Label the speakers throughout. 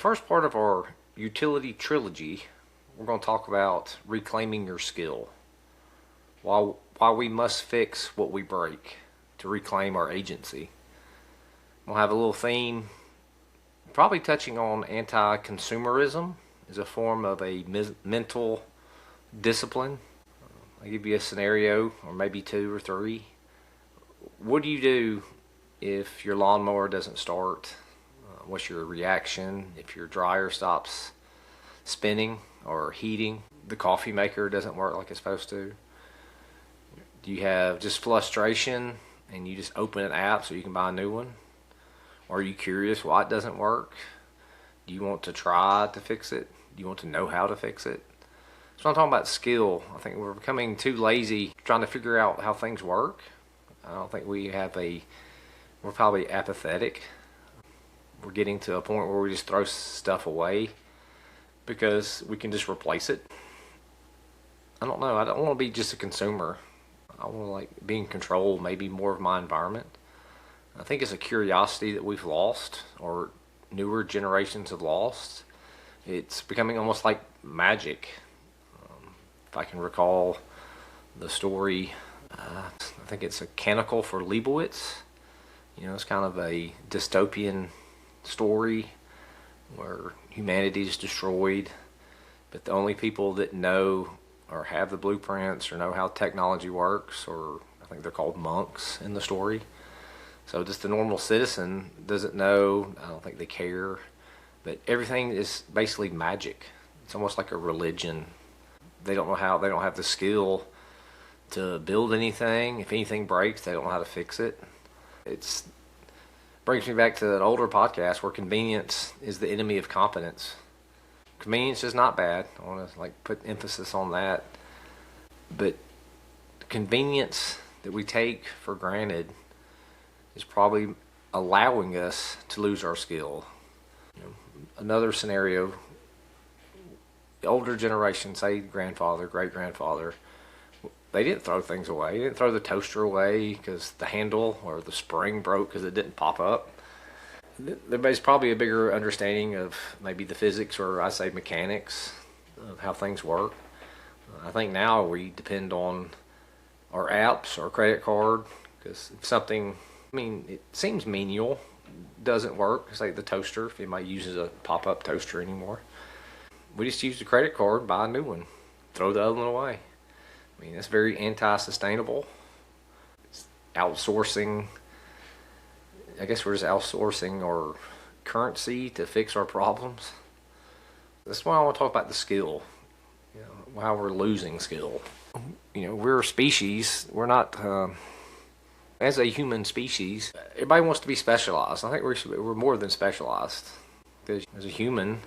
Speaker 1: In the first part of our Utility Trilogy, we're going to talk about reclaiming your skill. Why we must fix what we break to reclaim our agency. We'll have a little theme, probably touching on anti-consumerism as a form of a mental discipline. I'll give you a scenario, or maybe two or three. What do you do if your lawnmower doesn't start? What's your reaction if your dryer stops spinning or heating? The coffee maker doesn't work like it's supposed to. Do you have just frustration and you just open an app so you can buy a new one? Or are you curious why it doesn't work? Do you want to try to fix it? Do you want to know how to fix it? So I'm talking about skill. I think we're becoming too lazy trying to figure out how things work. I don't think we're probably apathetic. We're getting to a point where we just throw stuff away because we can just replace it. I don't know. I don't want to be just a consumer. I want to be in control, maybe more of my environment. I think it's a curiosity that we've lost, or newer generations have lost. It's becoming almost like magic. If I can recall the story, I think it's a Canticle for Leibowitz. It's kind of a dystopian story where humanity is destroyed, but the only people that know or have the blueprints or know how technology works, or I think they're called monks in the story. So just the normal citizen doesn't know. I don't think they care, but everything is basically magic. It's almost like a religion. They don't know how. They don't have the skill to build anything. If anything breaks, they don't know how to fix it. It brings me back to an older podcast where convenience is the enemy of competence. Convenience is not bad. I want to put emphasis on that. But the convenience that we take for granted is probably allowing us to lose our skill. Another scenario, the older generation, say grandfather, great-grandfather, they didn't throw things away. They didn't throw the toaster away because the handle or the spring broke because it didn't pop up. There's probably a bigger understanding of maybe the physics, or I say mechanics, of how things work. I think now we depend on our apps or credit card, because if something, it seems menial, doesn't work. It's like the toaster, if anybody uses a pop-up toaster anymore. We just use the credit card, buy a new one, throw the other one away. That's very anti-sustainable. It's outsourcing. I guess we're just outsourcing our currency to fix our problems. That's why I want to talk about the skill. How we're losing skill. We're a species. We're not, as a human species, everybody wants to be specialized. I think we're more than specialized. Because as a human,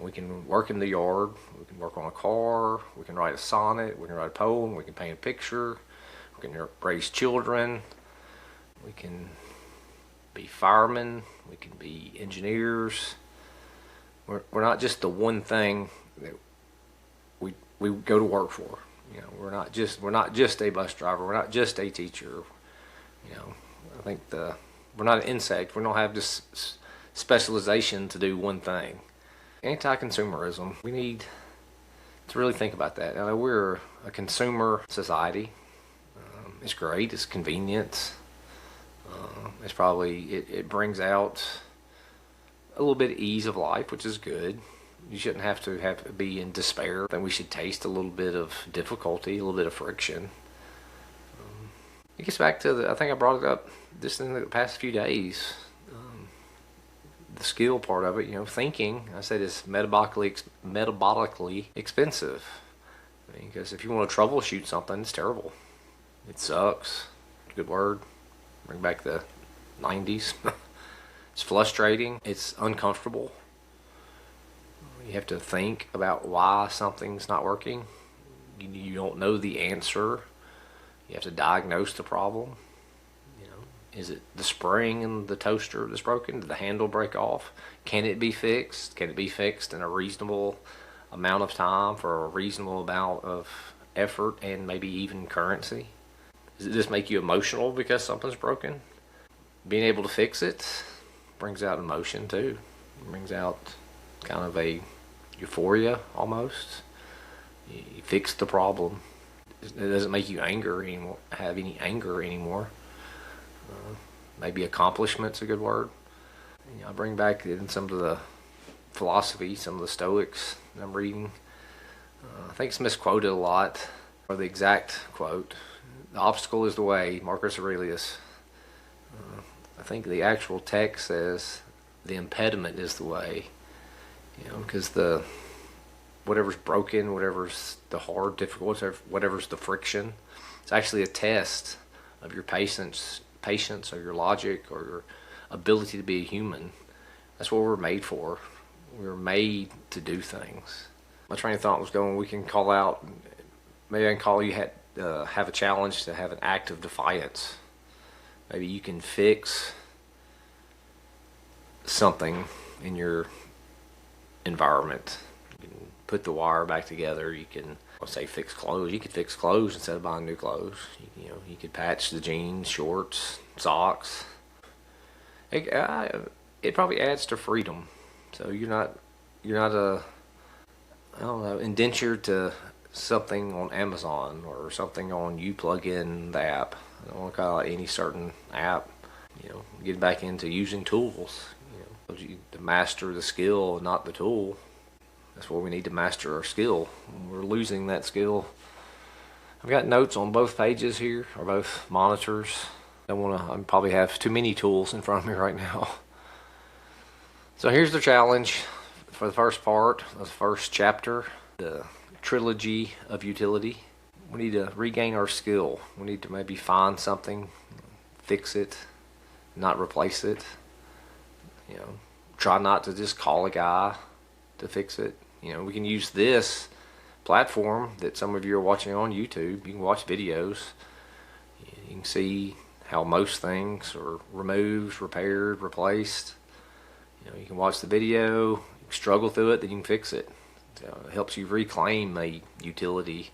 Speaker 1: we can work in the yard, we can work on a car, we can write a sonnet, we can write a poem, we can paint a picture, we can raise children, we can be firemen, we can be engineers. We're not just the one thing that we go to work for. We're not just a bus driver, we're not just a teacher. I think we're not an insect. We don't have this specialization to do one thing. Anti-consumerism, we need to really think about that. Now, we're a consumer society. It's great, it's convenient. It brings out a little bit of ease of life, which is good. You shouldn't have to be in despair. Then we should taste a little bit of difficulty, a little bit of friction. It gets back to I think I brought it up just in the past few days. The skill part of it, thinking, I said, is metabolically expensive. Because if you want to troubleshoot something, it's terrible. It sucks. Good word. Bring back the 90s. It's frustrating. It's uncomfortable. You have to think about why something's not working. You don't know the answer. You have to diagnose the problem. Is it the spring in the toaster that's broken? Did the handle break off? Can it be fixed? Can it be fixed in a reasonable amount of time for a reasonable amount of effort and maybe even currency? Does it just make you emotional because something's broken? Being able to fix it brings out emotion too. It brings out kind of a euphoria almost. You fix the problem. It doesn't make you have any anger anymore. Maybe accomplishment's a good word. I bring back in some of the philosophy, some of the Stoics that I'm reading. I think it's misquoted a lot, or the exact quote. The obstacle is the way, Marcus Aurelius. I think the actual text says the impediment is the way. Because whatever's broken, whatever's the hard, difficult, whatever's the friction, it's actually a test of your patience or your logic or your ability to be a human. That's what we're made for. We're made to do things. My train of thought was going, we can call out, maybe I can call you have a challenge to have an act of defiance. Maybe you can fix something in your environment. You can put the wire back together. You can, let's say, fix clothes. You could fix clothes instead of buying new clothes. You could patch the jeans, shorts, socks. It probably adds to freedom. So you're not indentured to something on Amazon or something on you plug in the app. I don't want to call it any certain app. Get back into using tools. To master the skill, not the tool. That's where we need to master our skill. We're losing that skill. I've got notes on both pages here, or both monitors. I probably have too many tools in front of me right now. So here's the challenge for the first part of the first chapter, the trilogy of utility. We need to regain our skill. We need to maybe find something, fix it, not replace it. Try not to just call a guy to fix it. We can use this platform that some of you are watching on YouTube. You can watch videos. You can see how most things are removed, repaired, replaced. You can watch the video, struggle through it, then you can fix it. So it helps you reclaim a utility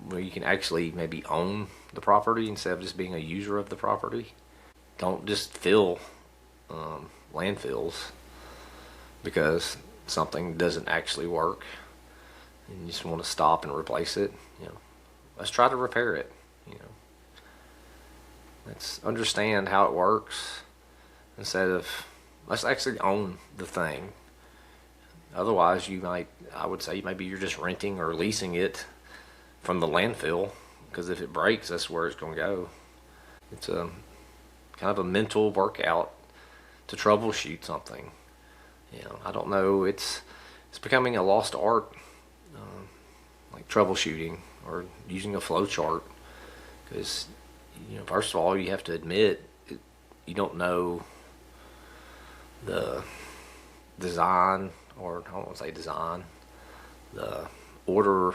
Speaker 1: where you can actually maybe own the property instead of just being a user of the property. Don't just fill landfills because something doesn't actually work and you just want to stop and replace it. Let's try to repair it. Let's understand how it works instead of let's actually own the thing. Otherwise I would say maybe you're just renting or leasing it from the landfill, because if it breaks, that's where it's going to go. It's a kind of a mental workout to troubleshoot something. I don't know. It's becoming a lost art, like troubleshooting or using a flow chart. Because first of all, you have to admit you don't know the design, or I don't want to say design, the order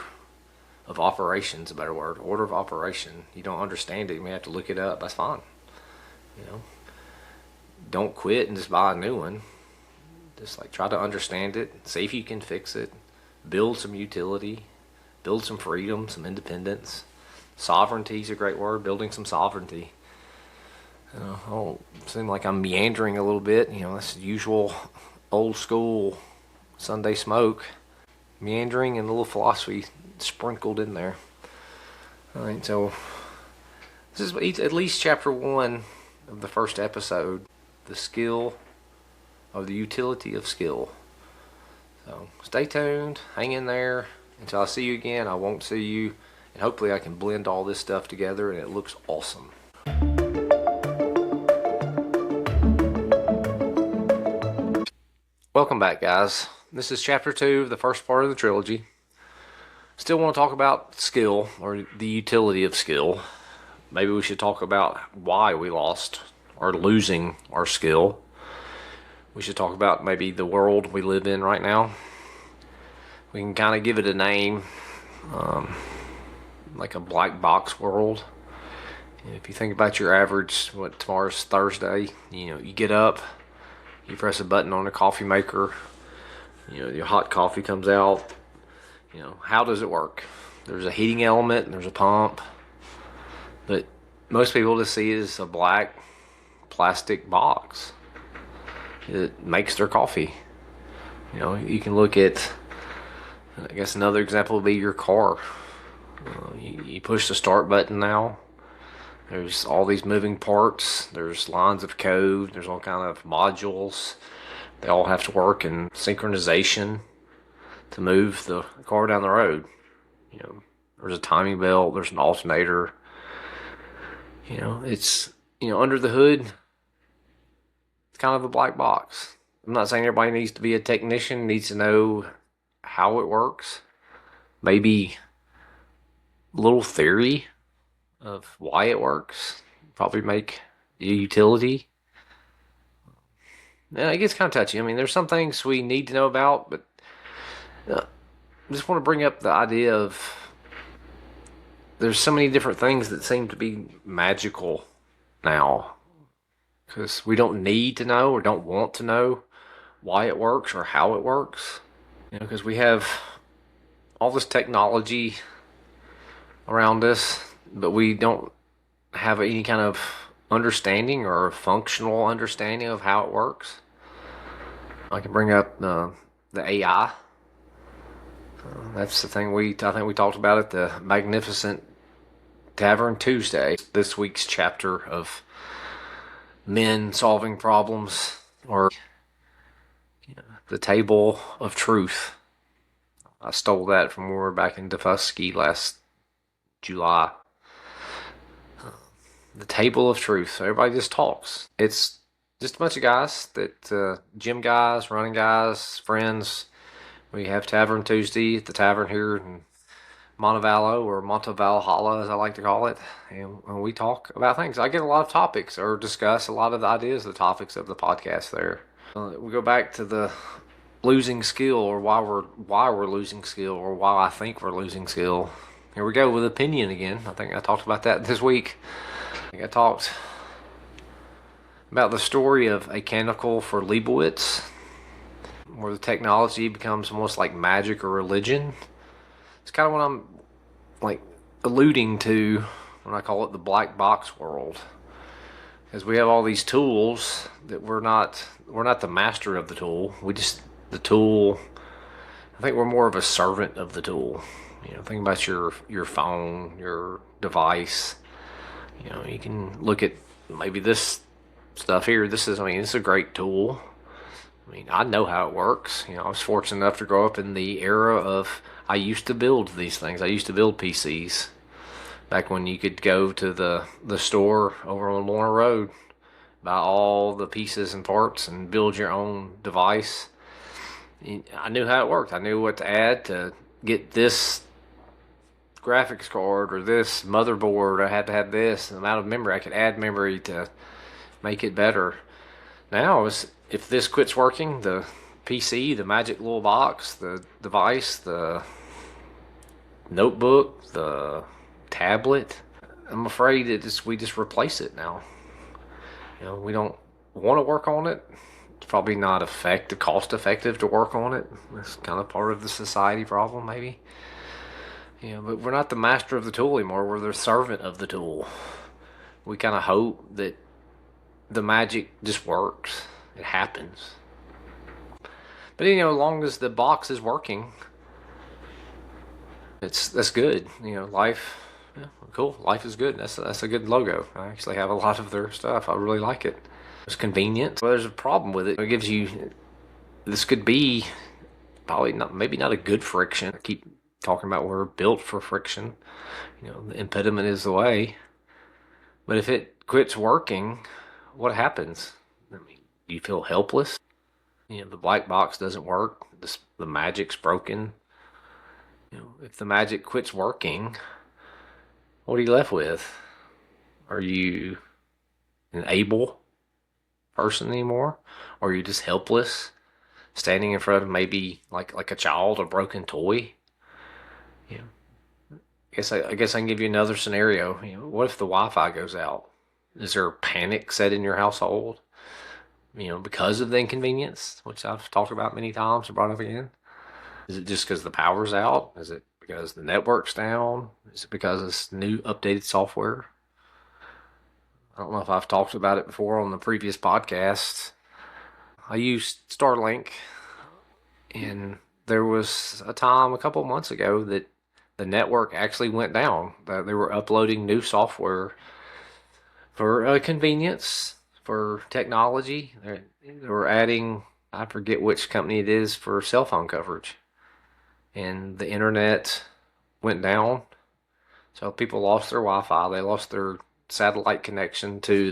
Speaker 1: of operation's a better word. Order of operation. You don't understand it. You may have to look it up. That's fine. Don't quit and just buy a new one. Just try to understand it, see if you can fix it, build some utility, build some freedom, some independence. Sovereignty is a great word, building some sovereignty. I don't seem like I'm meandering a little bit. That's the usual old school Sunday smoke. Meandering and a little philosophy sprinkled in there. All right, so this is at least chapter 1 of the first episode, the skill of the utility of skill. So stay tuned, hang in there. Until I see you again, I won't see you, and hopefully I can blend all this stuff together and it looks awesome. Welcome back, guys. This is chapter 2 of the first part of the trilogy. Still want to talk about skill, or the utility of skill. Maybe we should talk about why we lost or losing our skill. We should talk about maybe the world we live in right now. We can kind of give it a name, like a black box world. If you think about your average, tomorrow's Thursday, you get up, you press a button on a coffee maker, your hot coffee comes out. How does it work? There's a heating element and there's a pump, but most people just see it as a black plastic box. It makes their coffee. You can look at, I guess another example would be your car. You push the start button now. There's all these moving parts. There's lines of code. There's all kind of modules. They all have to work in synchronization to move the car down the road. There's a timing belt. There's an alternator. It's under the hood. It's kind of a black box. I'm not saying everybody needs to be a technician, needs to know how it works. Maybe a little theory of why it works. Probably make a utility. And it gets kind of touchy. I mean, there's some things we need to know about, but I just want to bring up the idea of there's so many different things that seem to be magical now because we don't need to know or don't want to know why it works or how it works. Because we have all this technology around us, but we don't have any kind of understanding or functional understanding of how it works. I can bring up the AI. That's the thing I think we talked about at the Magnificent Tavern Tuesday. This week's chapter of Men Solving Problems, or the Table of Truth. I stole that from when we were back in Defusky last July. The Table of Truth. So everybody just talks. It's just a bunch of guys gym guys, running guys, friends. We have Tavern Tuesday at the tavern here in Montevallo, or Montevalhalla as I like to call it. And we talk about things. I get a lot of topics or discuss a lot of the ideas, the topics of the podcast there. We go back to the losing skill, or why we're losing skill, or why I think we're losing skill. Here we go with opinion again. I think I talked about that this week. I talked about the story of a canonical for Leibowitz, where the technology becomes almost like magic or religion. It's kind of what I'm like alluding to when I call it the black box world. Because we have all these tools that we're not the master of the tool. The tool, I think we're more of a servant of the tool. Think about your phone, your device. You can look at maybe this stuff here. This is a great tool. I know how it works. I was fortunate enough to grow up in the era of, I used to build these things. I used to build PCs. Back when you could go to the store over on Lorna Road, buy all the pieces and parts and build your own device. I knew how it worked. I knew what to add to get this graphics card or this motherboard. I had to have this amount of memory. I could add memory to make it better. Now, if this quits working, the PC, the magic little box, the device, the notebook, the tablet, I'm afraid we just replace it now. We don't want to work on it. It's probably not cost effective to work on it. That's kind of part of the society problem, maybe. But we're not the master of the tool anymore. We're the servant of the tool. We kind of hope that the magic just works. It happens. But as long as the box is working, that's good. Life, yeah, cool. Life is good. That's a good logo. I actually have a lot of their stuff. I really like it. It's convenient. Well, there's a problem with it. It gives you. This could be probably maybe not a good friction. I keep talking about we're built for friction. The impediment is the way. But if it quits working, what happens? Do you feel helpless? The black box doesn't work. The magic's broken. If the magic quits working, what are you left with? Are you an able person anymore? Or are you just helpless, standing in front of maybe like a child, a broken toy? I guess I can give you another scenario. What if the Wi-Fi goes out? Is there a panic set in your household? Because of the inconvenience, which I've talked about many times and brought up again. Is it just because the power's out? Is it because the network's down? Is it because it's new updated software? I don't know if I've talked about it before on the previous podcast. I use Starlink And there was a time a couple of months ago that the network actually went down. They were uploading new software for convenience, for technology. They were adding, I forget which company it is, for cell phone coverage. And the internet went down. So people lost their Wi-Fi. They lost their satellite connection to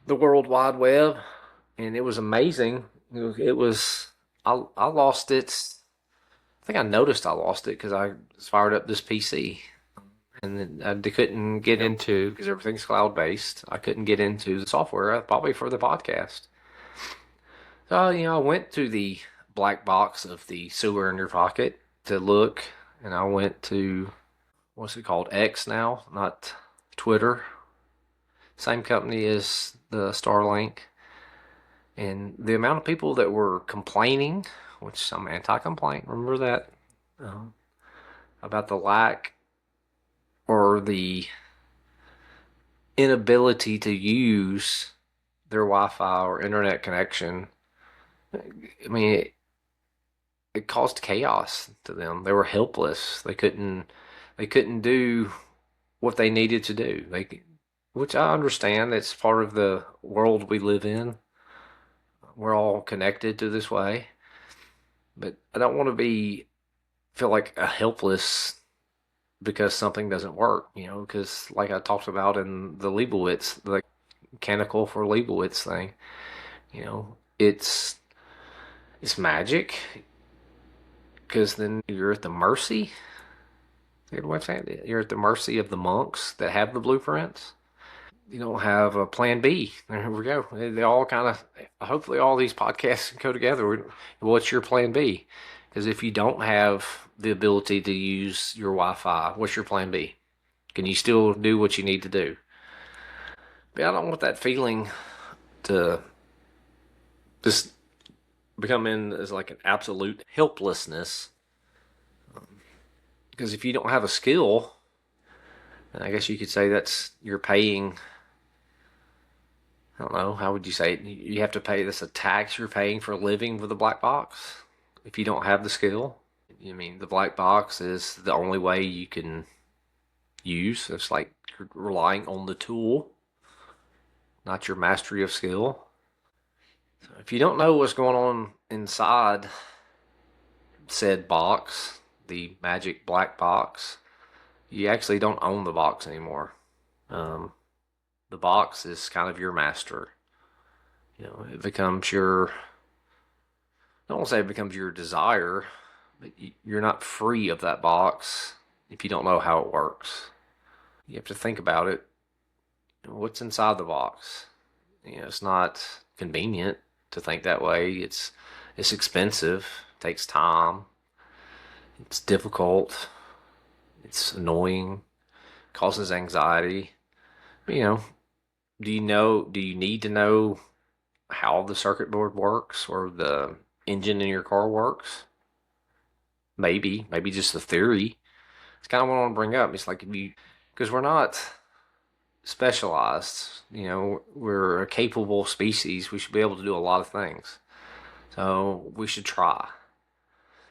Speaker 1: the World Wide Web, and it was amazing. It was I lost it. I think I noticed I lost it because I fired up this PC, and then I couldn't get into, because everything's cloud based. I couldn't get into the software probably for the podcast. So I went to the black box of the sewer in your pocket to look, and I went to, what's it called, X now, not Twitter. Same company as the Starlink. And the amount of people that were complaining, which I'm anti-complaint, remember that, uh, about the lack or the inability to use their Wi-Fi or internet connection. I mean, it caused chaos to them. They were helpless. They couldn't do what they needed to do. Which I understand. It's part of the world we live in. We're all connected to this way, but I don't want to feel like a helpless because something doesn't work, because like I talked about in the Leibowitz, the mechanical for Leibowitz thing, it's magic, because then you're at the mercy. You're at the mercy of the monks that have the blueprints. You don't have a plan B. There we go. They all kind of, hopefully all these podcasts can go together. What's your plan B? Because if you don't have the ability to use your Wi-Fi, what's your plan B? Can you still do what you need to do? But I don't want that feeling to just become in as like an absolute helplessness. Because if you don't have a skill, I guess you could say that's, you're paying, I don't know, how would you say it? You have to pay this, a tax you're paying for living with a black box if you don't have the skill. You mean the black box is the only way you can use? It's like you're relying on the tool, not your mastery of skill. So if you don't know what's going on inside said box, the magic black box, you actually don't own the box anymore. Um, the box is kind of your master. It becomes your, I don't want to say it becomes your desire, but you're not free of that box if you don't know how it works. You have to think about it. What's inside the box? It's not convenient to think that way. It's expensive, takes time, it's difficult, it's annoying, causes anxiety. You know, do you need to know how the circuit board works or the engine in your car works? Maybe just the theory. It's kind of what I want to bring up. It's like, because we're not specialized, we're a capable species. We should be able to do a lot of things. So we should try.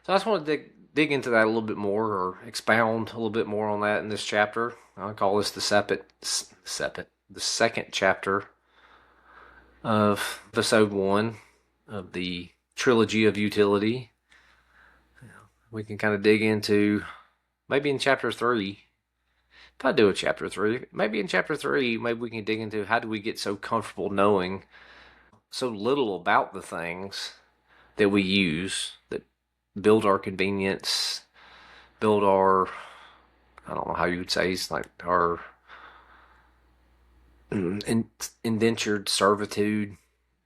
Speaker 1: So I just want to dig into that a little bit more, or expound a little bit more on that in this chapter. I call this the second chapter of episode 1 of the trilogy of utility. We can kind of dig into, maybe in chapter 3. If I do a chapter 3, maybe in chapter 3, maybe we can dig into how do we get so comfortable knowing so little about the things that we use that build our convenience, build our, I don't know how you would say, it's like our indentured servitude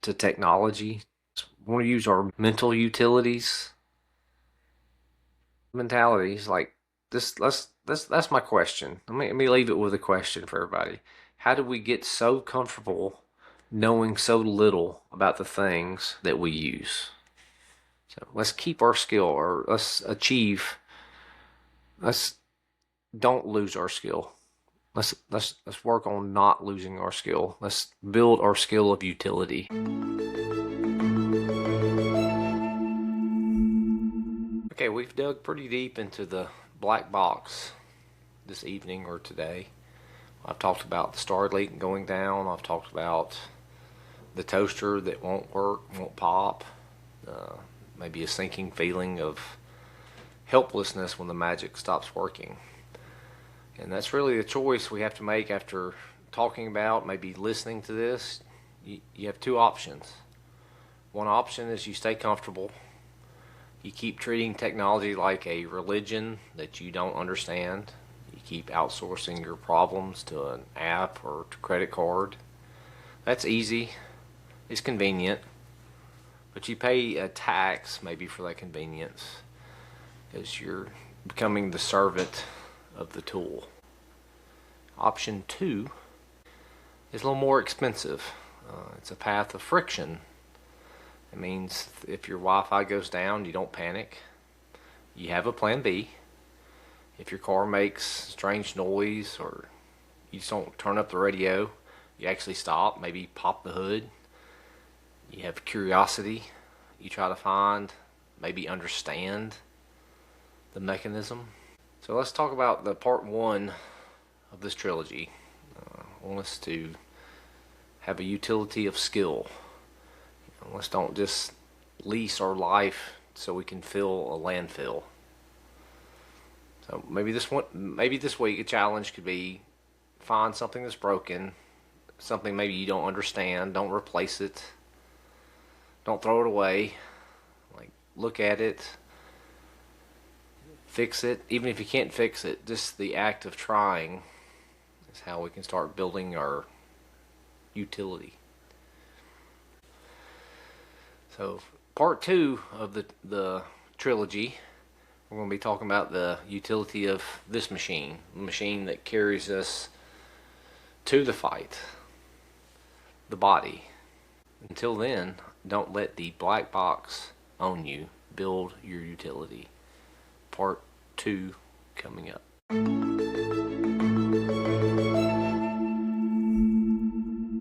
Speaker 1: to technology. We want to use our mental utilities, mentalities like this. That's my question. Let me leave it with a question for everybody. How do we get so comfortable knowing so little about the things that we use? So let's keep our skill, or let's don't lose our skill. Let's work on not losing our skill. Let's build our skill of utility. Okay, we've dug pretty deep into the black box this evening or today. I've talked about the Starlink going down. I've talked about the toaster that won't work, won't pop. Maybe a sinking feeling of helplessness when the magic stops working. And that's really the choice we have to make after talking about, maybe listening to this. You have two options. One option is you stay comfortable. You keep treating technology like a religion that you don't understand. You keep outsourcing your problems to an app or to credit card. That's easy. It's convenient. But you pay a tax maybe for that convenience as you're becoming the servant of the tool. Option 2 is a little more expensive. It's a path of friction. It means if your Wi-Fi goes down, you don't panic. You have a plan B. If your car makes strange noise or you just don't turn up the radio, you actually stop, maybe pop the hood. You have curiosity. You try to find, maybe understand the mechanism. So let's talk about the part 1 of this trilogy. I want us to have a utility of skill. Let's don't just lease our life so we can fill a landfill. So maybe this week a challenge could be find something that's broken, something maybe you don't understand. Don't replace it. Don't throw it away. Like, look at it, fix it. Even if you can't fix it, just the act of trying is how we can start building our utility. So part 2 of the trilogy, we're going to be talking about the utility of this machine, the machine that carries us to the fight, the body. Until then, don't let the black box own you. Build your utility. Part 2 coming up.